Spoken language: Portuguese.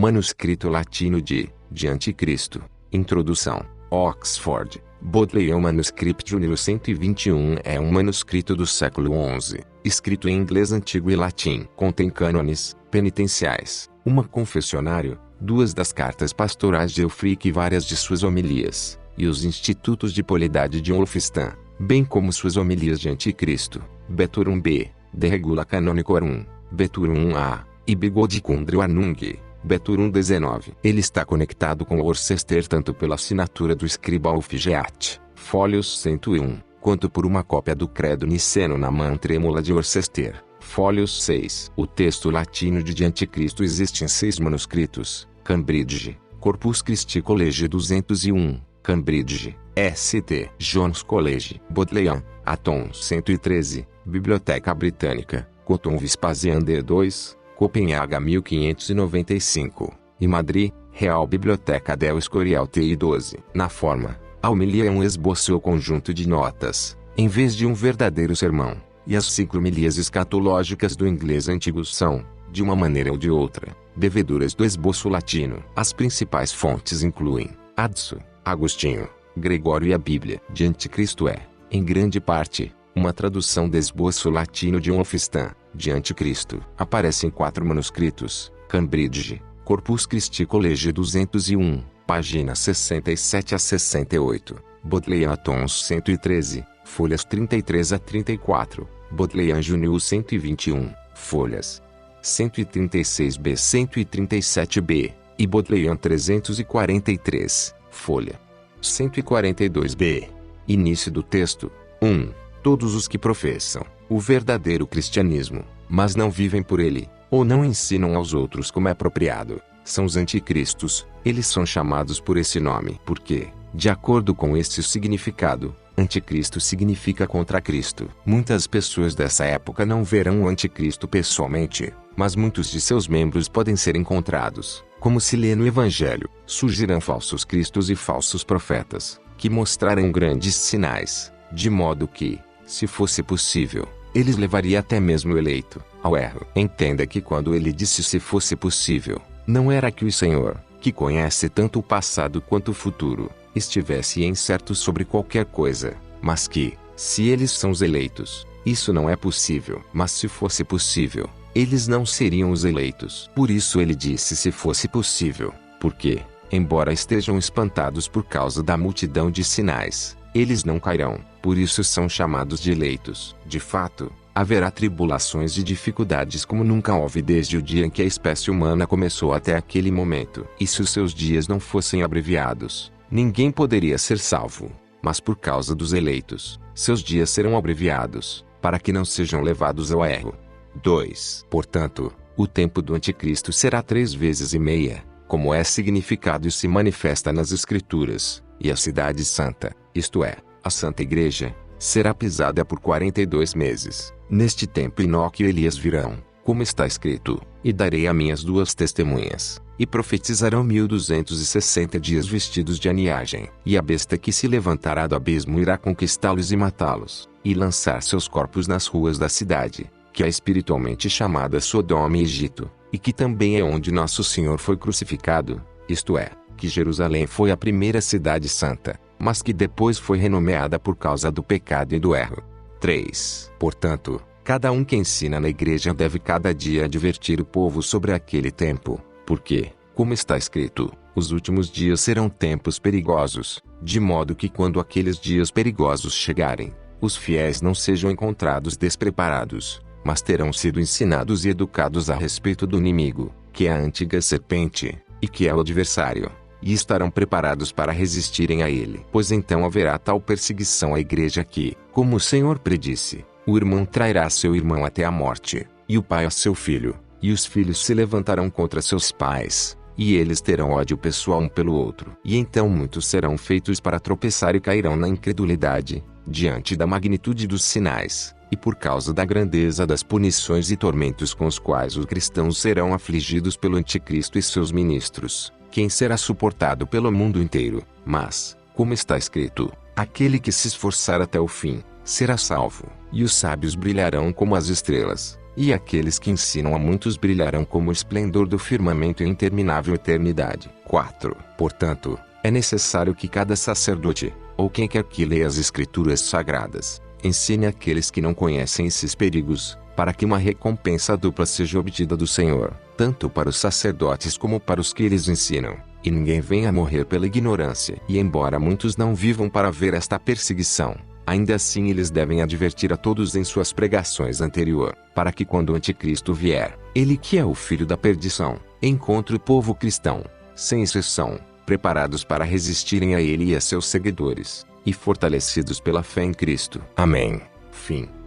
Manuscrito latino de Anticristo. Introdução. Oxford. Bodleian Manuscript número 121 é um manuscrito do século XI, escrito em inglês antigo e latim. Contém cânones penitenciais, uma confessionário, 2 das cartas pastorais de Eufrique e várias de suas homilias, e os institutos de polidade de Wolfstan, bem como suas homilias de Anticristo, Beturum B, De Regula Canonicorum, Beturum A, e Bigodicundrio Anung, Beturum 19. Ele está conectado com o Worcester tanto pela assinatura do escriba Ulfigeat, Fólios 101, quanto por uma cópia do Credo Niceno na mão trêmula de Worcester, Fólios 6. O texto latino de Anticristo existe em 6 manuscritos: Cambridge, Corpus Christi College 201, Cambridge, St. John's College, Bodleian, Aton 113, Biblioteca Britânica, Cotton Vespasian D2, Copenhaga 1595, e Madrid, Real Biblioteca del Escorial TI 12. Na forma, a homilia é um esboço ou conjunto de notas, em vez de um verdadeiro sermão, e as 5 homilias escatológicas do inglês antigo são, de uma maneira ou de outra, bebeduras do esboço latino. As principais fontes incluem Adso, Agostinho, Gregório e a Bíblia de Anticristo é, em grande parte, uma tradução do esboço latino de Wolfstan, de Anticristo. Aparece em 4 manuscritos: Cambridge, Corpus Christi College 201, páginas 67 a 68, Bodleian Tons 113, folhas 33 a 34, Bodleian Junius 121, folhas 136b 137b, e Bodleian 343, folha 142b. Início do texto. 1. Todos os que professam o verdadeiro cristianismo, mas não vivem por ele, ou não ensinam aos outros como é apropriado, são os anticristos. Eles são chamados por esse nome porque, de acordo com este significado, anticristo significa contra Cristo. Muitas pessoas dessa época não verão o anticristo pessoalmente, mas muitos de seus membros podem ser encontrados, como se lê no Evangelho. Surgirão falsos cristos e falsos profetas, que mostrarão grandes sinais, de modo que, se fosse possível, eles levariam até mesmo o eleito ao erro. Entenda que quando ele disse se fosse possível, não era que o Senhor, que conhece tanto o passado quanto o futuro, estivesse incerto sobre qualquer coisa, mas que, se eles são os eleitos, isso não é possível. Mas se fosse possível, eles não seriam os eleitos. Por isso ele disse se fosse possível, porque, embora estejam espantados por causa da multidão de sinais, eles não cairão, por isso são chamados de eleitos. De fato, haverá tribulações e dificuldades como nunca houve desde o dia em que a espécie humana começou até aquele momento. E se os seus dias não fossem abreviados, ninguém poderia ser salvo. Mas por causa dos eleitos, seus dias serão abreviados, para que não sejam levados ao erro. 2. Portanto, o tempo do anticristo será 3 vezes e meia, como é significado e se manifesta nas Escrituras, e a cidade santa, isto é, a Santa Igreja, será pisada por 42 meses. Neste tempo Enoque e Elias virão, como está escrito, e darei a minhas 2 testemunhas, e profetizarão 1260 dias vestidos de aniagem. E a besta que se levantará do abismo irá conquistá-los e matá-los, e lançar seus corpos nas ruas da cidade, que é espiritualmente chamada Sodoma e Egito, e que também é onde nosso Senhor foi crucificado, isto é, que Jerusalém foi a primeira cidade santa, mas que depois foi renomeada por causa do pecado e do erro. 3. Portanto, cada um que ensina na igreja deve cada dia advertir o povo sobre aquele tempo, porque, como está escrito, os últimos dias serão tempos perigosos, de modo que quando aqueles dias perigosos chegarem, os fiéis não sejam encontrados despreparados, mas terão sido ensinados e educados a respeito do inimigo, que é a antiga serpente, e que é o adversário, e estarão preparados para resistirem a ele. Pois então haverá tal perseguição à igreja que, como o Senhor predisse, o irmão trairá seu irmão até a morte, e o pai a seu filho, e os filhos se levantarão contra seus pais, e eles terão ódio pessoal um pelo outro. E então muitos serão feitos para tropeçar e cairão na incredulidade, diante da magnitude dos sinais, e por causa da grandeza das punições e tormentos com os quais os cristãos serão afligidos pelo anticristo e seus ministros, quem será suportado pelo mundo inteiro. Mas, como está escrito, aquele que se esforçar até o fim, será salvo. E os sábios brilharão como as estrelas, E aqueles que ensinam a muitos brilharão como o esplendor do firmamento em interminável eternidade. 4. Portanto, é necessário que cada sacerdote, ou quem quer que leia as Escrituras Sagradas, ensine àqueles que não conhecem esses perigos, para que uma recompensa dupla seja obtida do Senhor, tanto para os sacerdotes como para os que eles ensinam, e ninguém venha a morrer pela ignorância. E embora muitos não vivam para ver esta perseguição, ainda assim eles devem advertir a todos em suas pregações anterior, para que quando o anticristo vier, ele que é o filho da perdição, encontre o povo cristão, sem exceção, preparados para resistirem a ele e a seus seguidores, e fortalecidos pela fé em Cristo. Amém. Fim.